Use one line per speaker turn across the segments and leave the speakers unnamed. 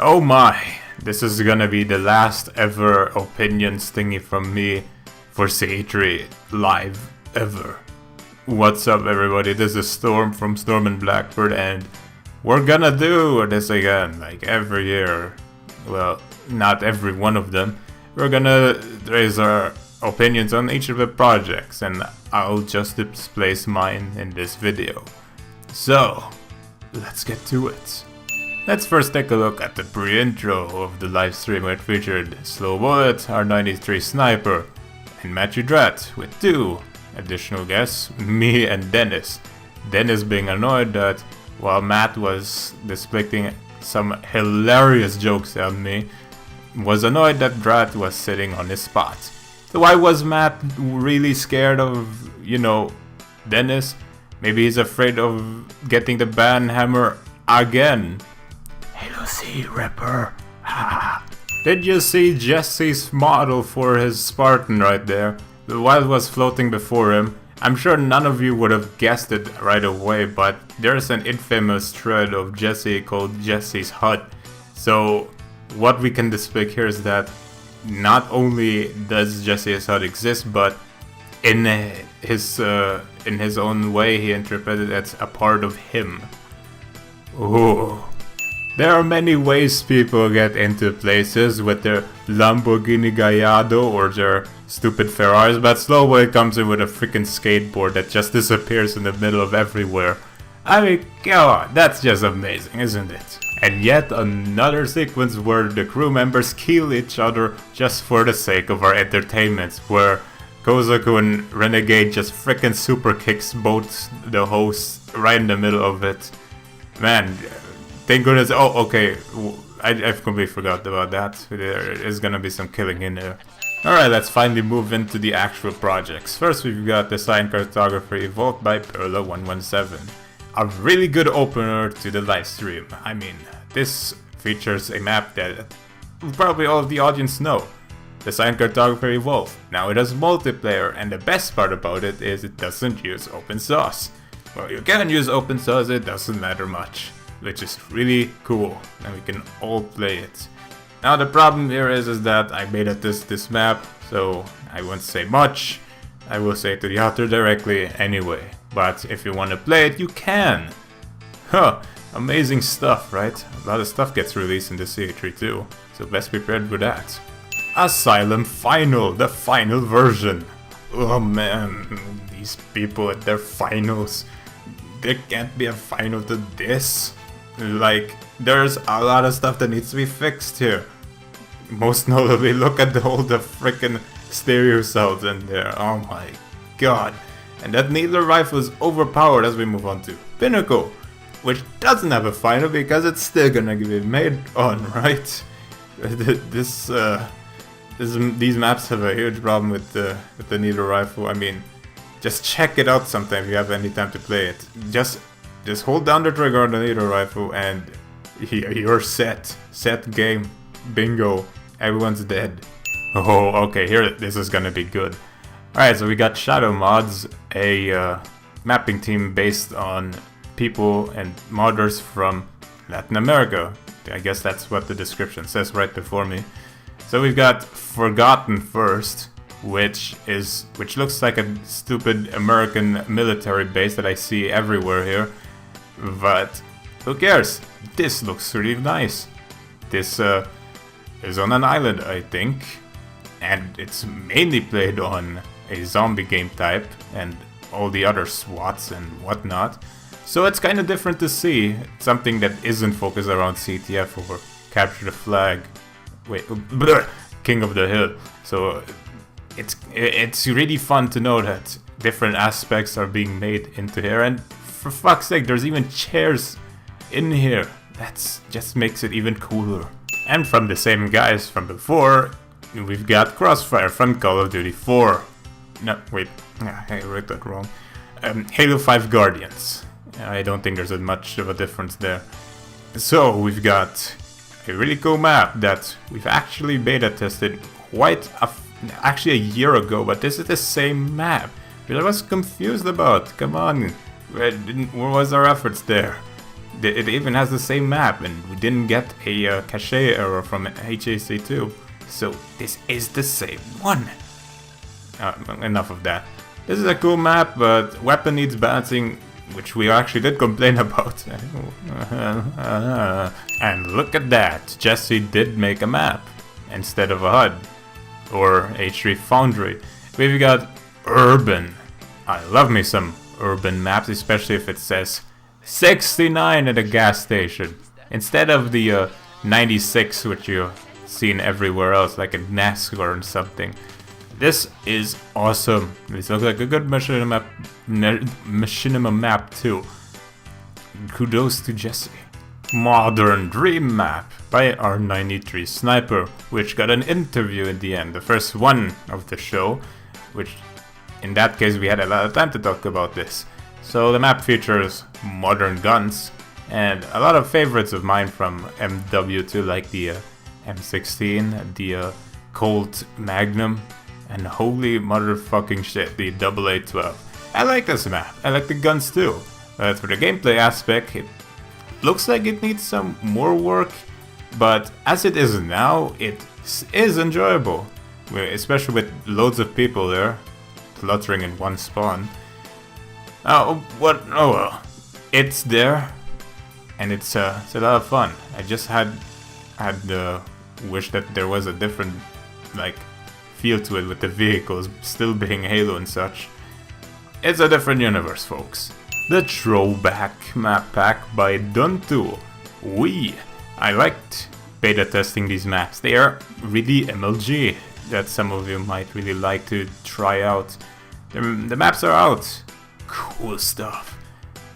Oh my, this is gonna be the last ever opinions thingy from me for CE3 live ever. What's up everybody, this is Storm from Storm and Blackbird, and we're gonna do this again, like every year. Well, not every one of them. We're gonna raise our opinions on each of the projects, and I'll just displace mine in this video. So, let's get to it. Let's first take a look at the pre-intro of the livestream, where it featured Slow Bullet, R93 Sniper, and Matthew Drat with two additional guests, me and Dennis. Dennis being annoyed that while Matt was displaying some hilarious jokes on me, was annoyed that Drat was sitting on his spot. So why was Matt really scared of, Dennis? Maybe he's afraid of getting the ban hammer again. Halo C Ripper. Did you see Jesse's model for his Spartan right there? While it was floating before him. I'm sure none of you would have guessed it right away, but there's an infamous thread of Jesse called Jesse's Hut. So what we can depict here is that not only does Jesse's Hut exist, but in his own way he interpreted it as a part of him. Ooh. There are many ways people get into places with their Lamborghini Gallardo or their stupid Ferraris, but Slowboy comes in with a freaking skateboard that just disappears in the middle of everywhere. I mean, God, that's just amazing, isn't it? And yet another sequence where the crew members kill each other just for the sake of our entertainment, where Kozaku and Renegade just freaking super kicks both the hosts right in the middle of it. Man, thank goodness. Oh, okay. I've completely forgot about that. There is gonna be some killing in there. Alright, let's finally move into the actual projects. First, we've got Design Cartography Evolved by Perla117. A really good opener to the live stream. I mean, this features a map that probably all of the audience know. Design Cartography Evolved. Now it has multiplayer, and the best part about it is it doesn't use open source. Well, you can use open source, it doesn't matter much, which is really cool, and we can all play it. Now the problem here is that I made it this map, so I won't say much. I will say it to the author directly anyway. But if you want to play it, you can. Huh, amazing stuff, right? A lot of stuff gets released in the CE3 too, so best prepared for that. Asylum Final, the final version. Oh man, these people at their finals. There can't be a final to this. Like, there's a lot of stuff that needs to be fixed here. Most notably, look at all the freaking stereo sounds in there. Oh my god. And that needler rifle is overpowered as we move on to Pinnacle, which doesn't have a final because it's still gonna be made on, right? These maps have a huge problem with the needler rifle. I mean, just check it out sometime if you have any time to play it. Just hold down the trigger on the needle rifle and you're set. Set game. Bingo. Everyone's dead. Oh, okay, this is gonna be good. Alright, so we got Shadow Mods, a mapping team based on people and modders from Latin America. I guess that's what the description says right before me. So we've got Forgotten first, which looks like a stupid American military base that I see everywhere here. But who cares? This looks really nice. This is on an island, I think, and it's mainly played on a zombie game type and all the other SWATs and whatnot. So it's kind of different to see something that isn't focused around CTF or Capture the Flag. Wait, King of the Hill. So it's really fun to know that different aspects are being made into here, and for fuck's sake, there's even chairs in here. That just makes it even cooler. And from the same guys from before, we've got Crossfire from Call of Duty 4. No, wait, I read that wrong. Halo 5 Guardians. I don't think there's much of a difference there. So we've got a really cool map that we've actually beta tested actually a year ago, but this is the same map. Which I was confused about. Come on, where was our efforts there? it even has the same map, and we didn't get a cache error from HAC2. So this is the same one. Enough of that. This is a cool map, but weapon needs balancing, which we actually did complain about. And look at that, Jesse did make a map instead of a HUD or H3 Foundry. We've got urban. I love me some urban maps, especially if it says 69 at a gas station instead of the 96 which you've seen everywhere else, like in NASCAR or something. This is awesome. This looks like a good machinima map too. Kudos to Jesse. Modern Dream Map by R93 Sniper, which got an interview in the end, the first one of the show, which in that case we had a lot of time to talk about this. So the map features modern guns and a lot of favorites of mine from MW2, like the M16, the Colt Magnum, and holy motherfucking shit, the AA12. I like this map, I like the guns too. But for the gameplay aspect, it looks like it needs some more work, but as it is now, it is enjoyable. Especially with loads of people there, fluttering in one spawn. Oh well. It's there, and it's a lot of fun. I just had the wish that there was a different, like, feel to it with the vehicles still being Halo and such. It's a different universe, folks. The Throwback Map Pack by Duntu. I liked beta testing these maps. They are really MLG that some of you might really like to try out. The maps are out. Cool stuff.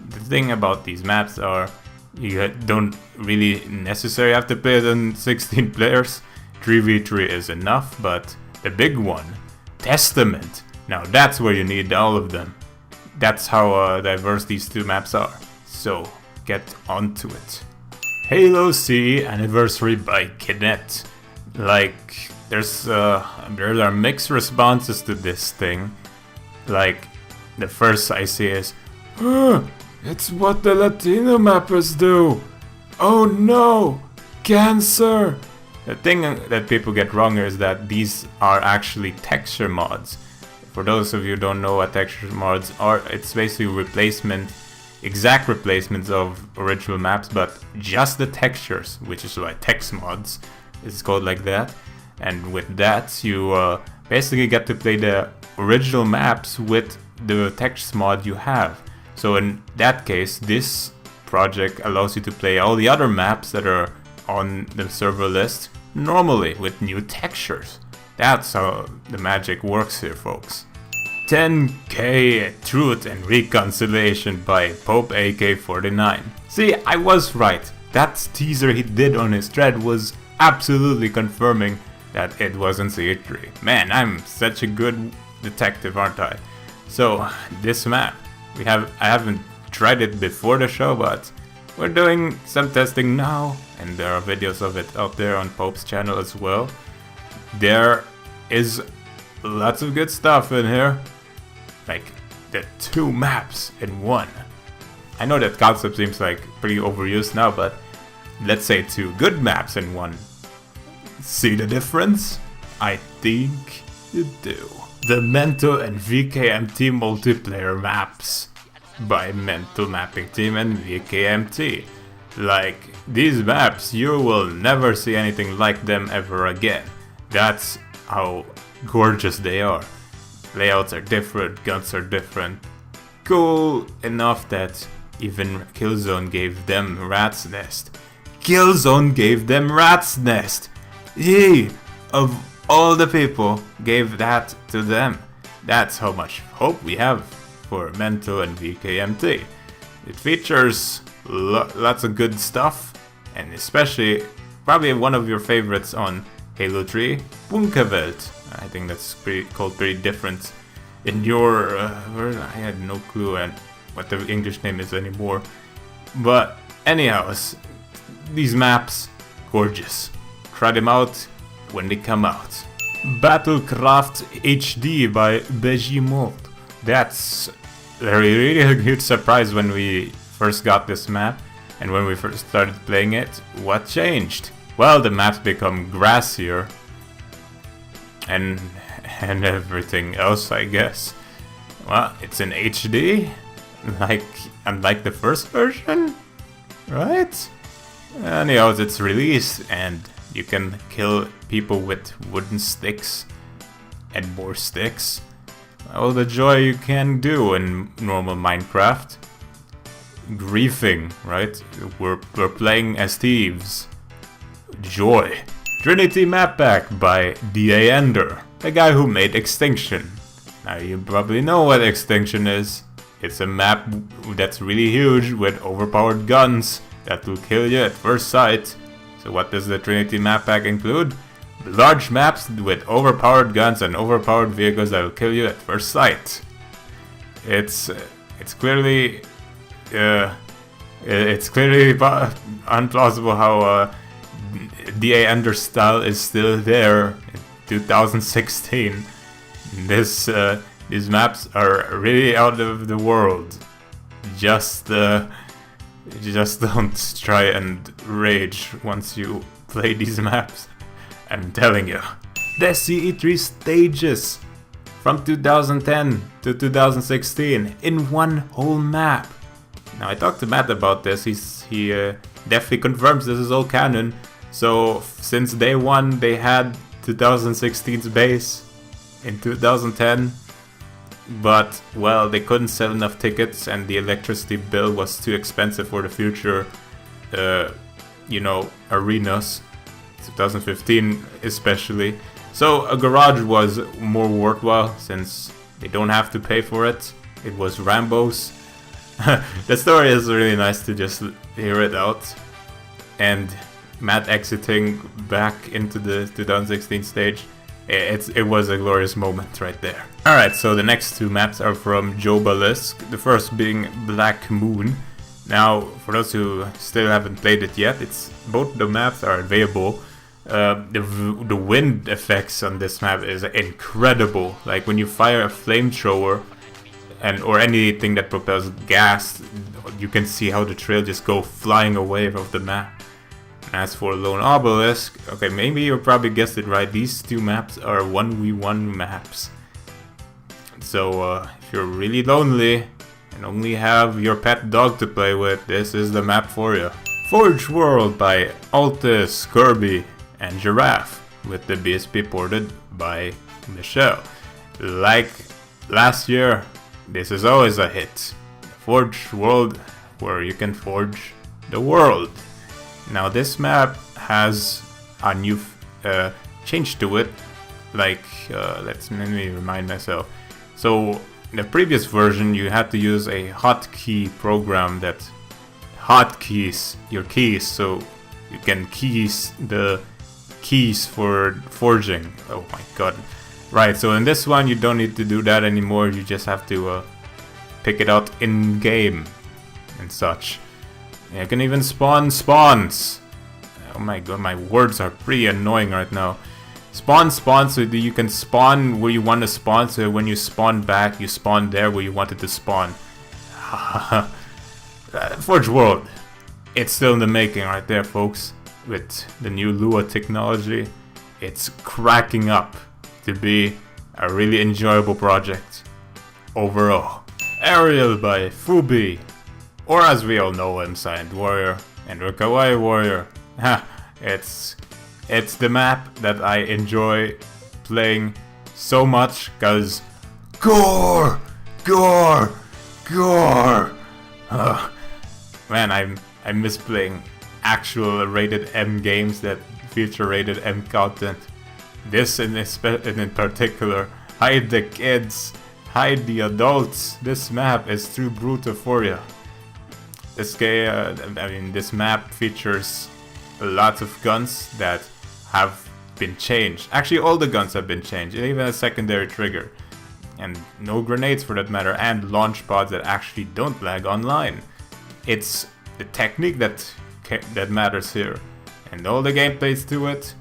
The thing about these maps are you don't really necessarily have to play it on 16 players. 3v3 is enough, but the big one, Testament. Now that's where you need all of them. That's how diverse these two maps are. So get onto it. Halo CE Anniversary by Kinet. Like, there are mixed responses to this thing. Like, the first I see is, it's what the Latino mappers do. Oh no, cancer. The thing that people get wrong is that these are actually texture mods. For those of you who don't know what texture mods are, it's basically exact replacements of original maps, but just the textures, which is why text mods is called like that. And with that, you basically get to play the original maps with the text mod you have. So in that case, this project allows you to play all the other maps that are on the server list normally with new textures. That's how the magic works here, folks. 10K Truth and Reconciliation by Pope AK49. See, I was right. That teaser he did on his thread was absolutely confirming that it wasn't CE3. Man, I'm such a good detective, aren't I? So, this map, I haven't tried it before the show, but we're doing some testing now, and there are videos of it out there on Pope's channel as well. There is lots of good stuff in here, like the 2 maps in one. I know that concept seems like pretty overused now, but let's say 2 good maps in one. See the difference? I think you do. The Mental and VKMT multiplayer maps by Mental Mapping Team and VKMT. Like, these maps, you will never see anything like them ever again. That's how gorgeous they are. Layouts are different, guns are different. Cool enough that even Killzone gave them Rat's Nest. Killzone gave them Rat's Nest! Yay! Of all the people, gave that to them. That's how much hope we have for Mental and VKMT. It features lots of good stuff, and especially probably one of your favorites on Halo 3, Bunkerwelt. I think that's called pretty different in your I had no clue on what the English name is anymore. But anyhow, these maps, gorgeous. Try them out when they come out. Battlecraft HD by Begimold. That's a really huge surprise when we first got this map. And when we first started playing it, what changed? Well, the maps become grassier. And everything else, I guess. Well, it's in HD, unlike the first version, right? Anyhow, it's released, and you can kill people with wooden sticks and more sticks. All the joy you can do in normal Minecraft. Griefing, right? We're playing as thieves. Joy. Trinity Map Pack by D.A. Ender, the guy who made Extinction. Now you probably know what Extinction is. It's a map that's really huge with overpowered guns that will kill you at first sight. So what does the Trinity Map Pack include? Large maps with overpowered guns and overpowered vehicles that will kill you at first sight. It's clearly unplausible how D.A. Ender's style is still there in 2016. These maps are really out of the world. Just don't try and rage once you play these maps. I'm telling you. The CE3 stages from 2010 to 2016 in one whole map. Now I talked to Matt about this. He definitely confirms this is all canon. So since day one they had 2016's base in 2010, but well, they couldn't sell enough tickets and the electricity bill was too expensive for the future arenas, 2015 especially. So a garage was more worthwhile since they don't have to pay for it. It was Rambo's. The story is really nice to just hear it out. And Matt exiting back into the 2016 stage, it was a glorious moment right there. Alright, so the next two maps are from Jobalisk, the first being Black Moon. Now, for those who still haven't played it yet, both the maps are available. The wind effects on this map is incredible. Like when you fire a flamethrower or anything that propels gas, you can see how the trail just go flying away off the map. As for Lone Obelisk, okay, maybe you probably guessed it right. These two maps are 1v1 maps. So if you're really lonely and only have your pet dog to play with, this is the map for you. Forge World by Altus, Kirby, and Giraffe, with the BSP ported by Michelle. Like last year, this is always a hit. Forge World, where you can forge the world. Now this map has a new change to it. Like, let me remind myself. So in the previous version, you had to use a hotkey program that hotkeys your keys, so you can keys the keys for forging. Oh my god. Right, so in this one you don't need to do that anymore. You just have to pick it out in game and such. You can even spawn spawns. Oh my god, my words are pretty annoying right now. Spawn so that you can spawn where you want to spawn, so when you spawn back, you spawn there where you wanted to spawn. Forge World. It's still in the making right there, folks. With the new Lua technology, it's cracking up to be a really enjoyable project overall. Aerial by Fubi, or as we all know him, Silent Warrior and Kawaii Warrior. It's the map that I enjoy playing so much, cause gore. Man, I miss playing actual rated M games that feature rated M content. This in particular, hide the kids, hide the adults. This map is too brutal for you. This map features lots of guns that have been changed. Actually, all the guns have been changed, and even a secondary trigger. And no grenades for that matter, and launch pods that actually don't lag online. It's the technique that matters here, and all the gameplays to it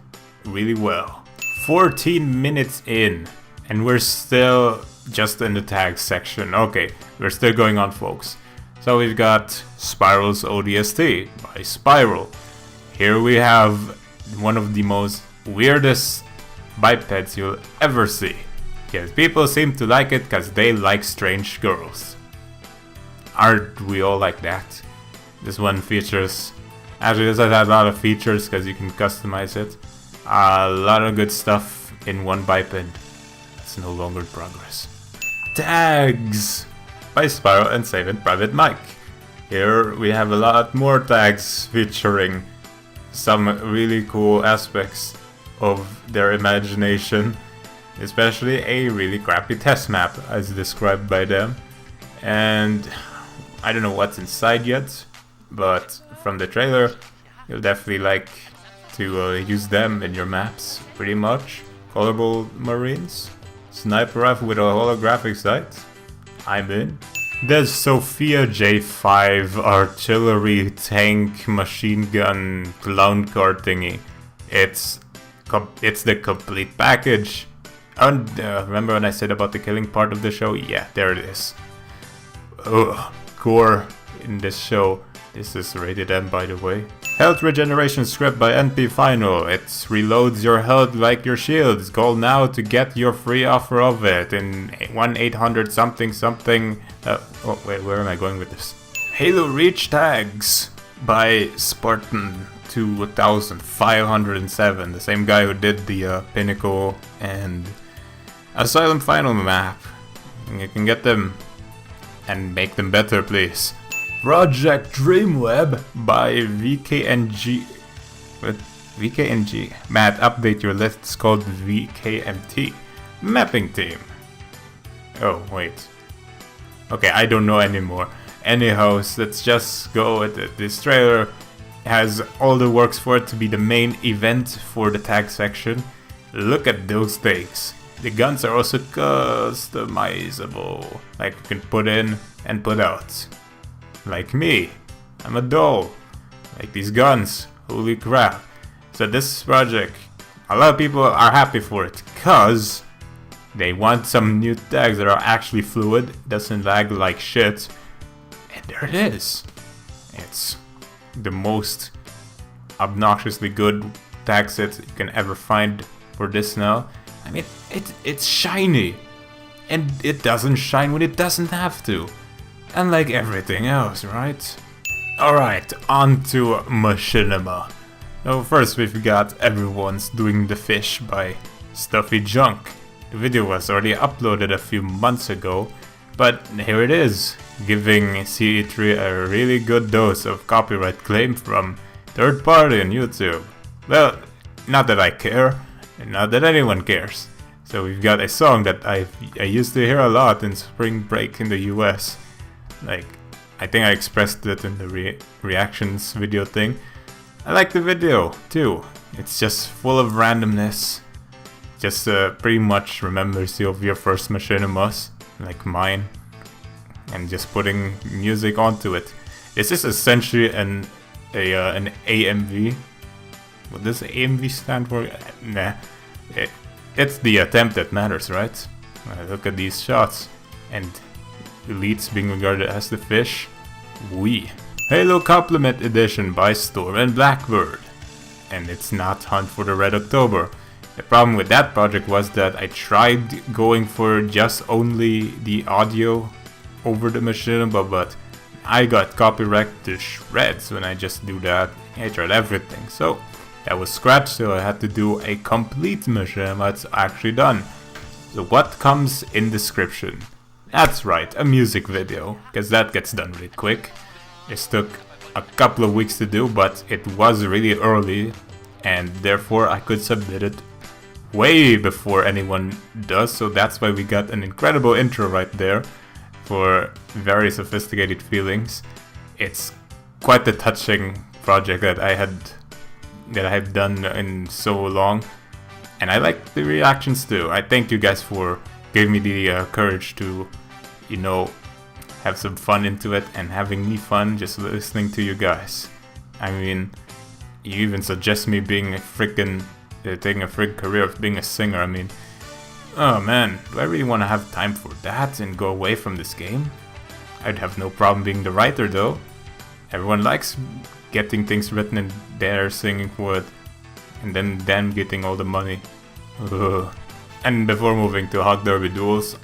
really well. 14 minutes in, and we're still just in the tags section. Okay, we're still going on, folks. So we've got Spiral's ODST by Spiral. Here we have one of the most weirdest bipeds you'll ever see. Because people seem to like it because they like strange girls. Aren't we all like that? This one features... Actually, this has a lot of features because you can customize it. A lot of good stuff in one biped. It's no longer in progress. Tags by Spiral and Saving Private Mike. Here we have a lot more tags featuring some really cool aspects of their imagination. Especially a really crappy test map as described by them. And I don't know what's inside yet, but from the trailer you'll definitely like to use them in your maps pretty much. Colorable Marines, Sniper Rifle with a holographic sight, I'm in. There's Sophia J5 artillery tank machine gun clown car thingy. It's the complete package. And remember when I said about the killing part of the show? Yeah, there it is. Ugh, gore in this show. This is rated M, by the way. Health regeneration script by NP Final. It reloads your health like your shields. Call now to get your free offer of it in 1-800 something something. Oh wait, where am I going with this? Halo Reach tags by Spartan 2507. The same guy who did the Pinnacle and Asylum Final map. You can get them and make them better, please. Project Dreamweb by VKNG. What? VKNG. Matt, update your list. It's called VKMT. Mapping team. Oh, wait. Okay, I don't know anymore. Anyhow, let's just go with it. This trailer has all the works for it to be the main event for the tag section. Look at those things. The guns are also customizable. Like you can put in and put out. Like me. I'm a doll. Like these guns. Holy crap. So this project, a lot of people are happy for it because they want some new tags that are actually fluid, doesn't lag like shit. And there it is. It's the most obnoxiously good tag set you can ever find for this now. I mean, it's shiny, and it doesn't shine when it doesn't have to, unlike everything else, right? Alright, on to Machinima. Now first we've got Everyone's Doing the Fish by Stuffy Junk. The video was already uploaded a few months ago, but here it is, giving CE3 a really good dose of copyright claim from third party on YouTube. Well, not that I care. And not that anyone cares. So we've got a song that I used to hear a lot in spring break in the US. Like, I think I expressed it in the reactions video thing. I like the video too. It's just full of randomness. Just pretty much remembers you of your first machinimas, like mine. And just putting music onto it. This is essentially an AMV. What does AMV stand for? Nah. It's the attempt that matters, right? Look at these shots. And Elite's being regarded as the fish. Oui. Halo Complement Edition by Storm and Blackbird. And it's not Hunt for the Red October. The problem with that project was that I tried going for just only the audio over the machinima, but I got copyrighted to shreds when I just do that. I tried everything, so that was scratched, so I had to do a complete machinima. It's actually done. So what comes in description? That's right, a music video, because that gets done really quick. This took a couple of weeks to do, but it was really early, and therefore I could submit it way before anyone does, so that's why we got an incredible intro right there for very sophisticated feelings. It's quite the touching project that I have done in so long, and I like the reactions too. I thank you guys for giving me the courage to, you know, have some fun into it and having me fun just listening to you guys. I mean, you even suggest me being a freaking taking a freaking career of being a singer. I mean, oh man, do I really want to have time for that and go away from this game? I'd have no problem being the writer though. Everyone likes getting things written in their singing wood, and then them getting all the money. Ugh. And before moving to Hog Derby Duels,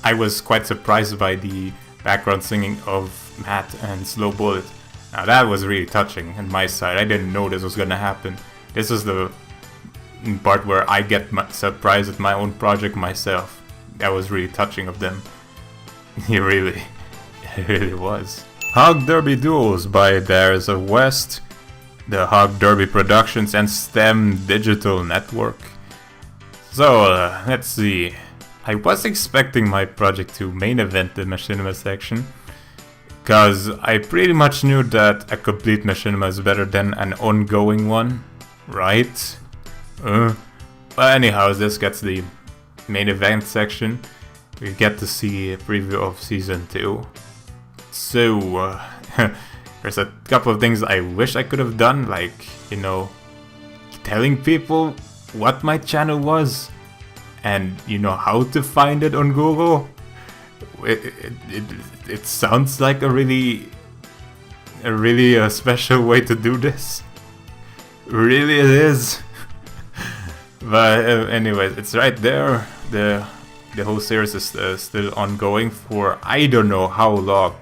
I was quite surprised by the background singing of Matt and Slow Bullet. Now that was really touching on my side. I didn't know this was gonna happen. This is the part where I get surprised at my own project myself. That was really touching of them. It really was. Hog Derby Duels by There's a West, the Hog Derby Productions and STEM Digital Network. So, let's see. I was expecting my project to main event the machinima section, cause I pretty much knew that a complete machinima is better than an ongoing one, right? But anyhow, this gets the main event section. We get to see a preview of Season 2. So, there's a couple of things I wish I could have done, like, you know, telling people what my channel was and, you know, how to find it on Google. It sounds like a really special way to do this. Really it is. But anyways, it's right there. The whole series is still ongoing for I don't know how long.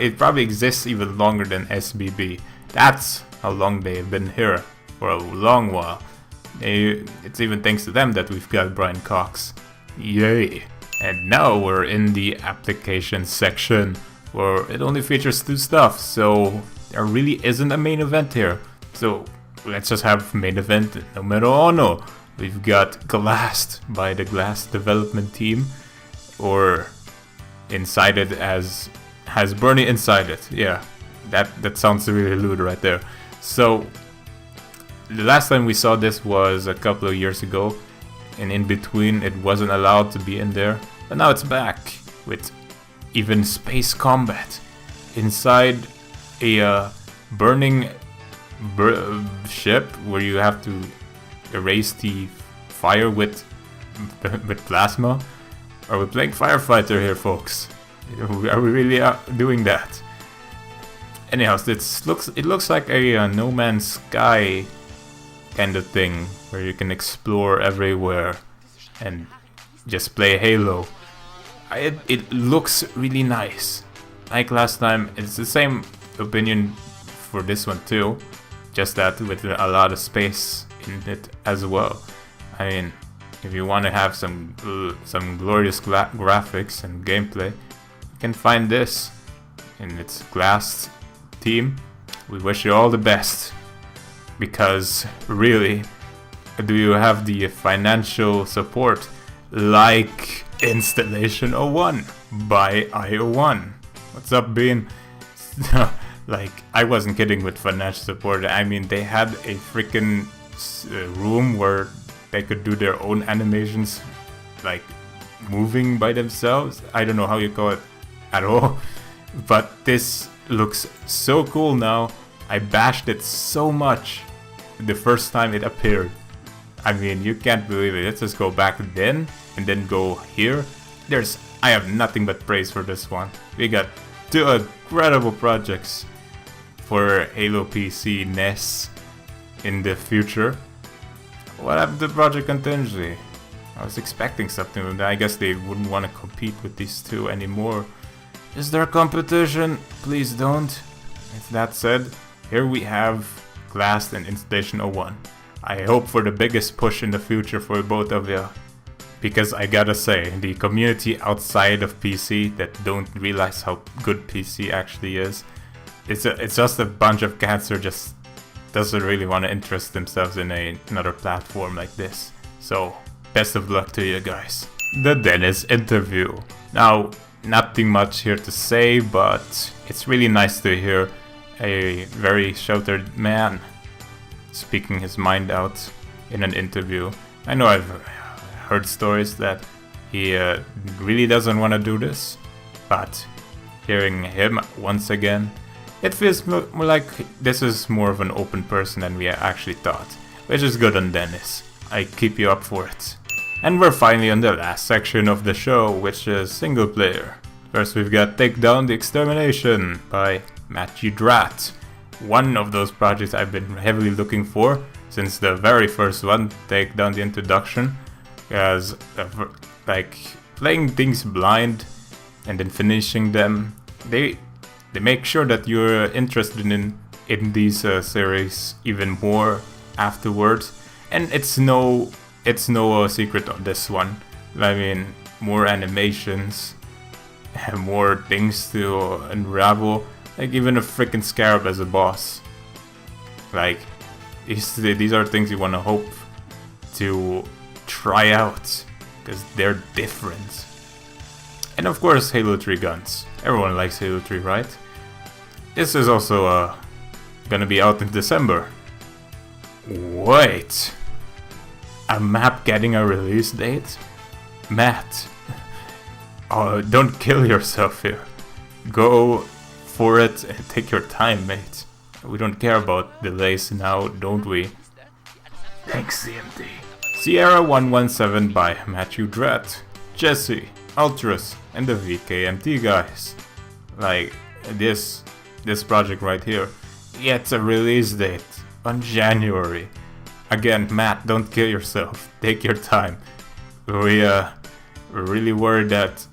It probably exists even longer than SBB. That's how long they've been here, for a long while. It's even thanks to them that we've got Brian Cox. Yay! And now we're in the application section, where it only features 2 stuff, so there really isn't a main event here. So let's just have main event numero uno. We've got Glassed by the Glass development team, or Inside It has Bernie inside it. Yeah, that sounds really lewd right there. So the last time we saw this was a couple of years ago, and in between it wasn't allowed to be in there, but now it's back with even space combat inside a burning ship where you have to erase the fire with plasma. Are we playing Firefighter here, folks? Are we really doing that? Anyhow, it looks like a No Man's Sky kind of thing, where you can explore everywhere and just play Halo. It looks really nice. Like last time, it's the same opinion for this one too, just that with a lot of space in it as well. I mean, if you want to have some glorious graphics and gameplay, you can find this in its Glass team. We wish you all the best, because really, do you have the financial support like Installation 01 by IO1? What's up, Bean? Like, I wasn't kidding with financial support. I mean, they had a freaking room where they could do their own animations, like moving by themselves. I don't know how you call it at all, but this looks so cool now. I bashed it so much the first time it appeared. I mean, you can't believe it. Let's just go back then and then go here. I have nothing but praise for this one. We got 2 incredible projects for Halo PC NES in the future. What happened to Project Contingency? I was expecting something, but I guess they wouldn't want to compete with these 2 anymore. Is there competition? Please don't. With that said, here we have Glass and Installation 01. I hope for the biggest push in the future for both of you. Because I gotta say, the community outside of PC that don't realize how good PC actually is, it's just a bunch of cats who just doesn't really want to interest themselves in another platform like this. So, best of luck to you guys. The Dennis interview. Now, nothing much here to say, but it's really nice to hear a very sheltered man speaking his mind out in an interview. I know I've heard stories that he really doesn't want to do this, but hearing him once again, it feels more like this is more of an open person than we actually thought, which is good on Dennis. I keep you up for it. And we're finally on the last section of the show, which is single player. First we've got Take Down the Extermination by Matthew Drat. One of those projects I've been heavily looking for since the very first one, Take Down the Introduction, as like playing things blind and then finishing them. They make sure that you're interested in these series even more afterwards, and it's no secret on this one. I mean, more animations and more things to unravel, like even a freaking scarab as a boss. Like these are things you want to hope to try out because they're different. And of course, Halo 3 guns. Everyone likes Halo 3, right? This is also gonna be out in December. Wait, a map getting a release date? Matt, oh, don't kill yourself here. Go for it and take your time, mate. We don't care about delays now, don't we? Thanks, CMT. Sierra 117 by Matthew Drat, Jesse, Ultras, and the VKMT guys. Like this project right here gets a release date on January. Again, Matt, don't kill yourself. Take your time. We're really worried that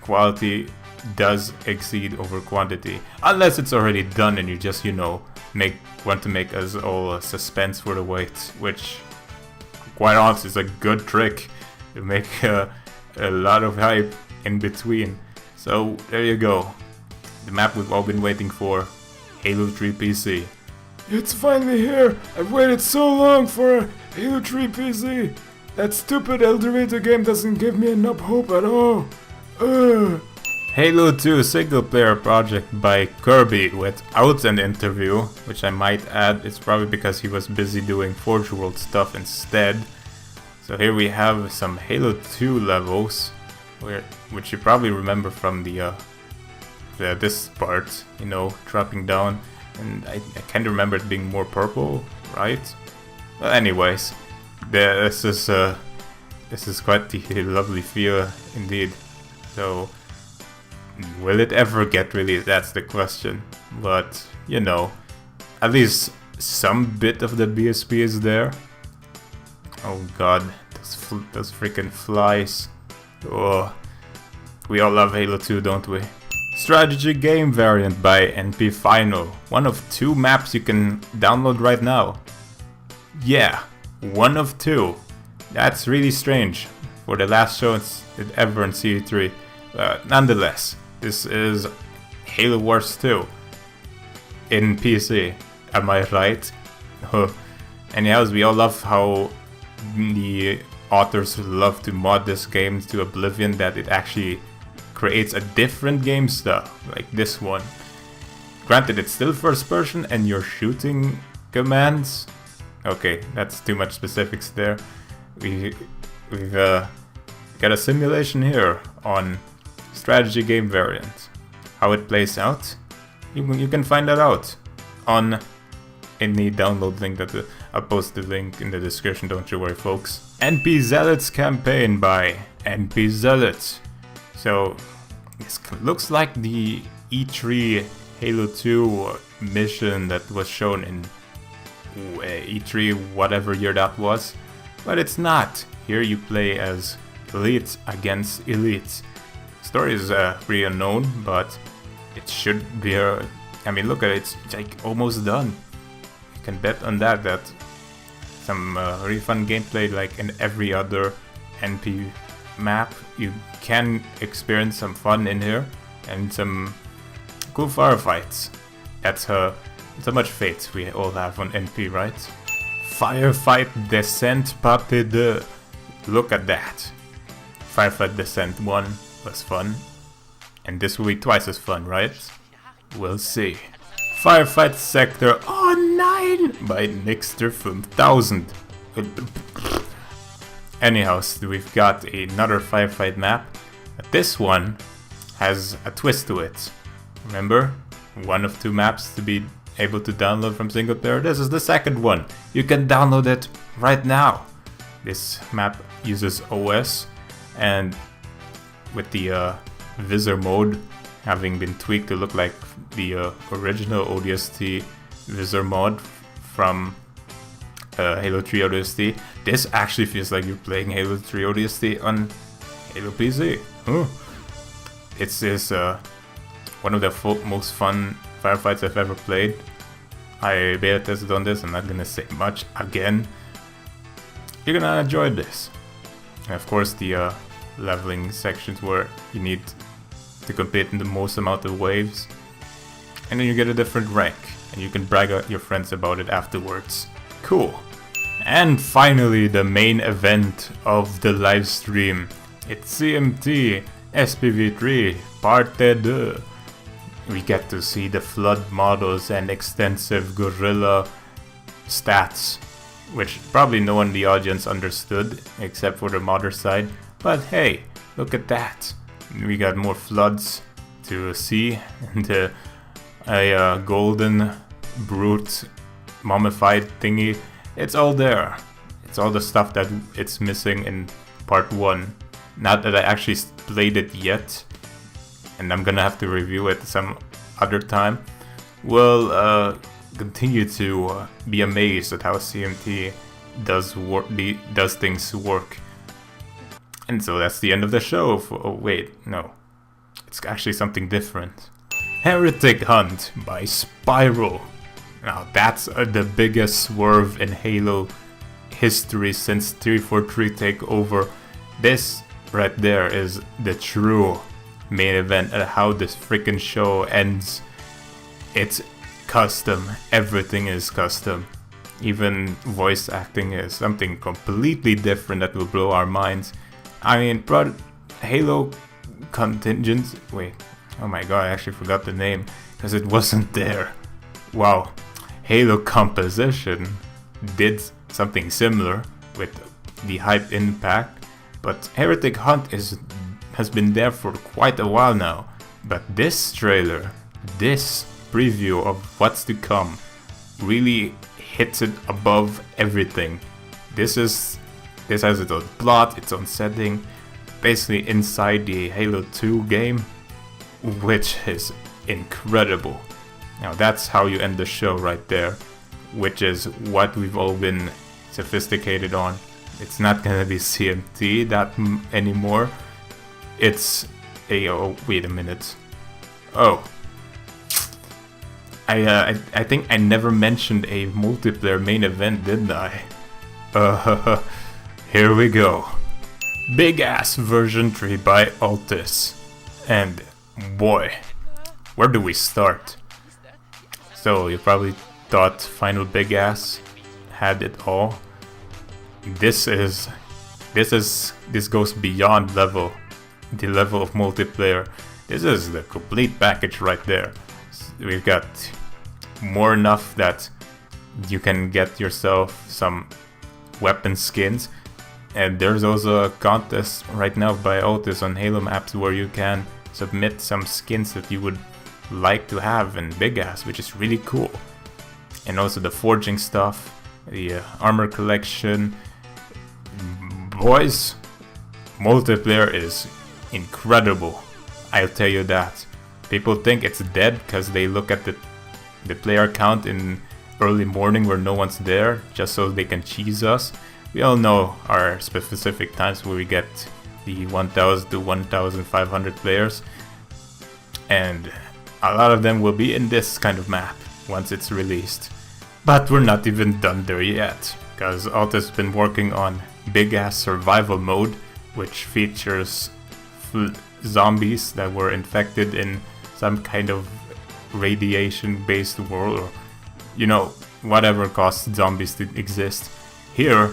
quality does exceed over quantity, unless it's already done and you just, you know, want to make us all suspense for the wait, which, quite honestly, is a good trick to make a lot of hype in between. So there you go, the map we've all been waiting for, Halo 3 PC. It's finally here! I've waited so long for a Halo 3 PC! That stupid El Dorito game doesn't give me enough hope at all! Ugh. Halo 2 single player project by Kirby without an interview, which I might add, it's probably because he was busy doing Forge World stuff instead. So here we have some Halo 2 levels, which you probably remember from this part, you know, dropping down, and I can't remember it being more purple, right? Well, anyways, this is quite the lovely feel indeed. So, will it ever get released? That's the question. But, you know, at least some bit of the BSP is there. Oh god, those freaking flies. Oh, we all love Halo 2, don't we? Strategy game variant by NP Final. One of 2 maps you can download right now. Yeah, one of 2. That's really strange for the last show ever in CE3. Nonetheless, this is Halo Wars 2 in PC. Am I right? Anyhow, we all love how the authors love to mod this game to oblivion that it actually creates a different game style, like this one. Granted, it's still first person and you're shooting commands. Okay, that's too much specifics there. We've got a simulation here on strategy game variant. How it plays out, you can find that out on any download link that I'll post the link in the description, don't you worry folks. NP Zealots campaign by NP Zealots. So this looks like the E3 Halo 2 mission that was shown in E3 whatever year that was, but it's not. Here you play as elites against elites. Story is pretty unknown, but it should be I mean, look at it, it's like almost done. You can bet on that some really fun gameplay like in every other NP map. You can experience some fun in here and some cool firefights. That's how much faith we all have on NP, right? Firefight Descent Parte 2. Look at that. Firefight Descent 1 was fun, and this will be twice as fun, right? We'll see. Firefight Sector 9 by Nixter 5000. Anyhow, so we've got another firefight map. This one has a twist to it. Remember? One of 2 maps to be able to download from single player. This is the second one. You can download it right now. This map uses OS, and with the visor mode having been tweaked to look like the original ODST visor mod from Halo 3 ODST. This actually feels like you're playing Halo 3 ODST on Halo PC. It's one of the most fun firefights I've ever played. I beta tested on this, I'm not gonna say much again. You're gonna enjoy this. And of course the leveling sections where you need to complete the most amount of waves. And then you get a different rank, and you can brag at your friends about it afterwards. Cool. And finally the main event of the live stream. It's CMT SPV3 Part 2. We get to see the flood models and extensive gorilla stats, which probably no one in the audience understood except for the modder side. But hey, look at that. We got more floods to see, and a golden brute mummified thingy. It's all there. It's all the stuff that it's missing in part 1. Not that I actually played it yet, and I'm gonna have to review it some other time. We'll continue to be amazed at how CMT does things work. And so that's the end of the show. Oh wait, no. It's actually something different. Heretic Hunt by Spiral. Now that's the biggest swerve in Halo history since 343 takeover. This right there is the true main event and how this freaking show ends. It's custom. Everything is custom. Even voice acting is something completely different that will blow our minds. I mean, Halo contingent. Wait, oh my god, I actually forgot the name because it wasn't there. Wow, Halo composition did something similar with the hype impact, but Heretic Hunt has been there for quite a while now. But this trailer, this preview of what's to come, really hits it above everything. This has its own plot, its own setting, basically inside the Halo 2 game, which is incredible. Now that's how you end the show right there, which is what we've all been sophisticated on. It's not gonna be CMT anymore. It's oh wait a minute. Oh, I think I never mentioned a multiplayer main event, didn't I? Here we go. BIGASS version 3 by Altis. And boy, where do we start? So you probably thought final BIGASS had it all. This goes beyond the level of multiplayer. This is the complete package right there. We've got more enough that you can get yourself some weapon skins, and there's also a contest right now by Altis on Halo maps where you can submit some skins that you would like to have in BIGASS, which is really cool. And also the forging stuff, the armor collection. Boys, multiplayer is incredible, I'll tell you that. People think it's dead because they look at the player count in early morning where no one's there just so they can cheese us. We all know our specific times where we get the 1000 to 1500 players, and a lot of them will be in this kind of map once it's released. But we're not even done there yet, because Altis has been working on BIGASS survival mode, which features zombies that were infected in some kind of radiation based world, or you know, whatever caused zombies to exist. Here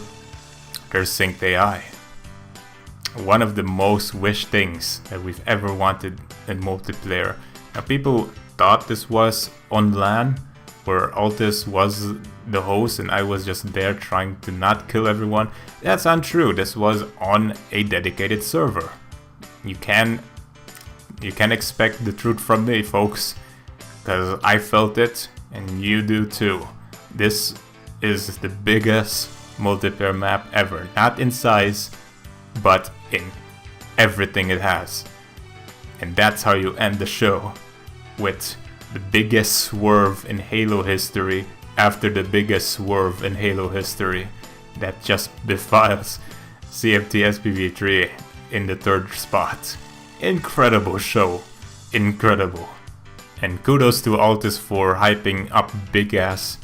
there's synced AI, one of the most wished things that we've ever wanted in multiplayer. Now people thought this was on LAN, where Altis was the host and I was just there trying to not kill everyone. That's untrue. This was on a dedicated server. You can expect the truth from me, folks, because I felt it and you do too. This is the biggest multiplayer map ever, not in size, but in everything it has. And that's how you end the show, with the biggest swerve in Halo history after the biggest swerve in Halo history that just befiles CMT SPV3 in the 3rd spot. Incredible show. Incredible. And kudos to Altus for hyping up BIGASS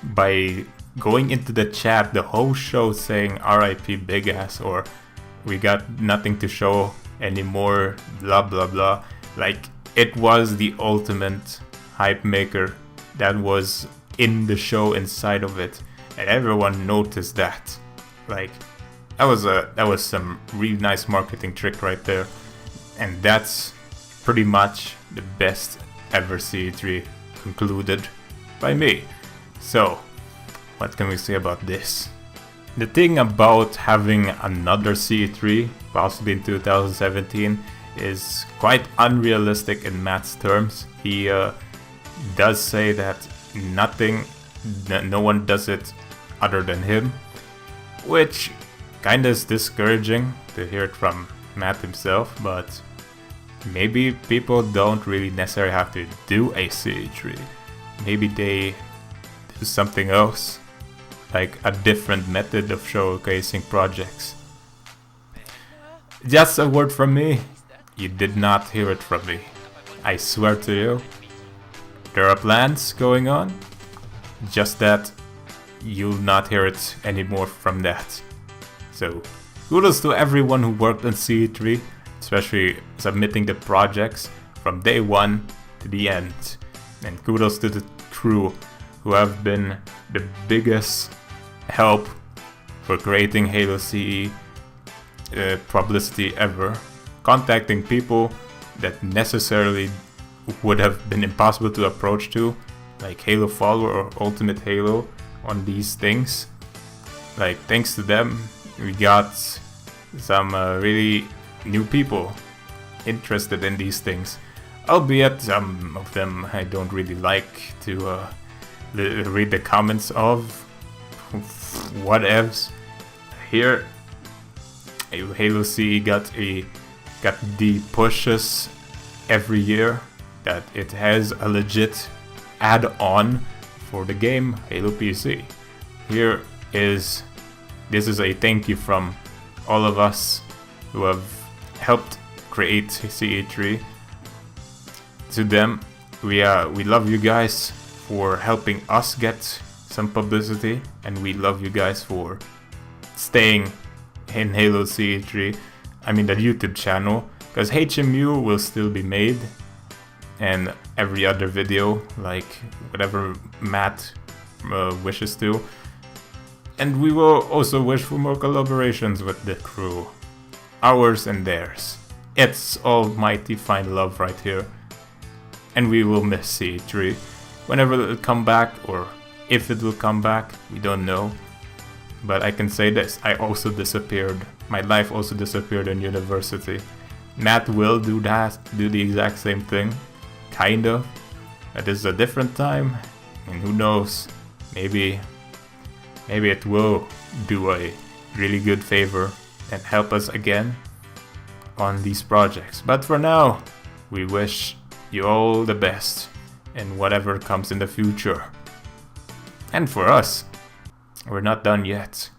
by going into the chat the whole show saying RIP BIGASS, or we got nothing to show anymore, blah blah blah. Like, it was the ultimate hype maker that was in the show, inside of it, and everyone noticed that. Like, that was some really nice marketing trick right there, and that's pretty much the best ever CE3 concluded by me. So, what can we say about this? The thing about having another CE3, possibly in 2017, is quite unrealistic in Matt's terms. He does say that no one does it other than him, which kinda is discouraging to hear it from Matt himself, but maybe people don't really necessarily have to do a CE3. Maybe they do something else, like a different method of showcasing projects. Just a word from me. You did not hear it from me. I swear to you. There are plans going on, just that you'll not hear it anymore from that. So, kudos to everyone who worked on CE3, especially submitting the projects from day 1 to the end. And kudos to the crew who have been the biggest help for creating Halo CE publicity ever. Contacting people that necessarily would have been impossible to approach to, like Halo Follower or Ultimate Halo, on these things. Like, thanks to them, we got some really new people interested in these things. Albeit some of them I don't really like to read the comments of. Whatevs. Here, Halo CE got the pushes every year that it has a legit add-on for the game Halo PC. This is a thank you from all of us who have helped create CE3. To them, we love you guys for helping us get some publicity, and we love you guys for staying in Halo CE3. I mean the YouTube channel, because HMU will still be made, and every other video, like whatever Matt wishes to. And we will also wish for more collaborations with the crew, ours and theirs. It's almighty fine love right here, and we will miss CE3. Whenever it'll come back, or if it will come back, we don't know. But I can say this, I also disappeared. My life also disappeared in university. Matt will do the exact same thing, kind of. It is a different time, and who knows, maybe it will do a really good favor and help us again on these projects. But for now, we wish you all the best in whatever comes in the future. And for us, we're not done yet.